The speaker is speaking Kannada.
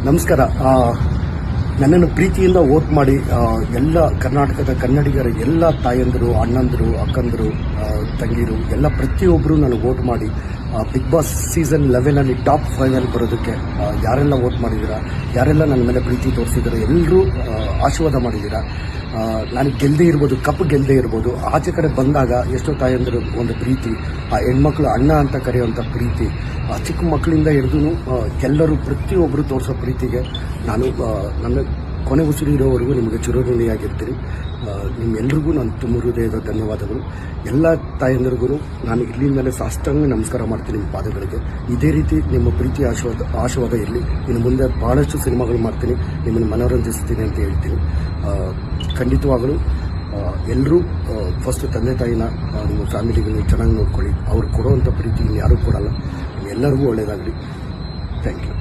ನಮಸ್ಕಾರ. ನನ್ನನ್ನು ಪ್ರೀತಿಯಿಂದ ವೋಟ್ ಮಾಡಿ ಎಲ್ಲ ಕರ್ನಾಟಕದ ಕನ್ನಡಿಗರ ಎಲ್ಲ ತಾಯಂದಿರು, ಅಣ್ಣಂದರು, ಅಕ್ಕಂದರು, ತಂಗಿರು ಎಲ್ಲ ಪ್ರತಿಯೊಬ್ಬರು ನನಗೆ ವೋಟ್ ಮಾಡಿ ಬಿಗ್ ಬಾಸ್ ಸೀಸನ್ 11 ಟಾಪ್ 5 ಬರೋದಕ್ಕೆ ಯಾರೆಲ್ಲ ವೋಟ್ ಮಾಡಿದ್ದೀರಾ, ಯಾರೆಲ್ಲ ನನ್ನ ಮೇಲೆ ಪ್ರೀತಿ ತೋರಿಸಿದ್ದಾರೆ, ಎಲ್ಲರೂ ಆಶೀರ್ವಾದ ಮಾಡಿದ್ದೀರಾ. ನಾನು ಗೆಲ್ಲದೇ ಇರ್ಬೋದು, ಕಪ್ ಗೆಲ್ಲದೇ ಇರ್ಬೋದು, ಆಚೆ ಕಡೆ ಬಂದಾಗ ಎಷ್ಟೋ ತಾಯಂದಿರು ಒಂದು ಪ್ರೀತಿ, ಆ ಹೆಣ್ಮಕ್ಳು ಅಣ್ಣ ಅಂತ ಕರೆಯುವಂಥ ಪ್ರೀತಿ, ಚಿಕ್ಕ ಮಕ್ಕಳಿಂದ ಹಿಡಿದು ಎಲ್ಲರೂ ಪ್ರತಿಯೊಬ್ಬರು ತೋರಿಸೋ ಪ್ರೀತಿಗೆ ನಾನು ನನ್ನ ಕೊನೆ ಉಸಿರು ಇರೋವರೆಗೂ ನಿಮಗೆ ಚಿರಋಣಿಯಾಗಿರ್ತೀನಿ. ನಿಮ್ಮೆಲ್ರಿಗೂ ನಾನು ತುಂಬ ಹೃದಯದ ಧನ್ಯವಾದಗಳು. ಎಲ್ಲ ತಾಯಂದಿರಿಗೂ ನಾನು ಇಲ್ಲಿಂದಲೇ ಸಾಷ್ಟಾಂಗ ನಮಸ್ಕಾರ ಮಾಡ್ತೀನಿ ನಿಮ್ಮ ಪಾದಗಳಿಗೆ. ಇದೇ ರೀತಿ ನಿಮ್ಮ ಪ್ರೀತಿ ಆಶೀರ್ವಾದ ಇರಲಿ. ಇನ್ನು ಮುಂದೆ ಭಾಳಷ್ಟು ಸಿನಿಮಾಗಳು ಮಾಡ್ತೀನಿ, ನಿಮ್ಮನ್ನು ಮನೋರಂಜಿಸ್ತೀನಿ ಅಂತ ಹೇಳ್ತೀನಿ. ಖಂಡಿತವಾಗಲೂ ಎಲ್ಲರೂ ಫಸ್ಟ್ ತಂದೆ ತಾಯಿನ ನಿಮ್ಮ ಫ್ಯಾಮಿಲಿಗೆ ಚೆನ್ನಾಗಿ ನೋಡ್ಕೊಳ್ಳಿ. ಅವ್ರು ಕೊಡುವಂಥ ಪ್ರೀತಿ ಯಾರೂ ಕೊಡಲ್ಲ. ಎಲ್ಲರಿಗೂ ಒಳ್ಳೆಯದಾಗಲಿ. Thank you.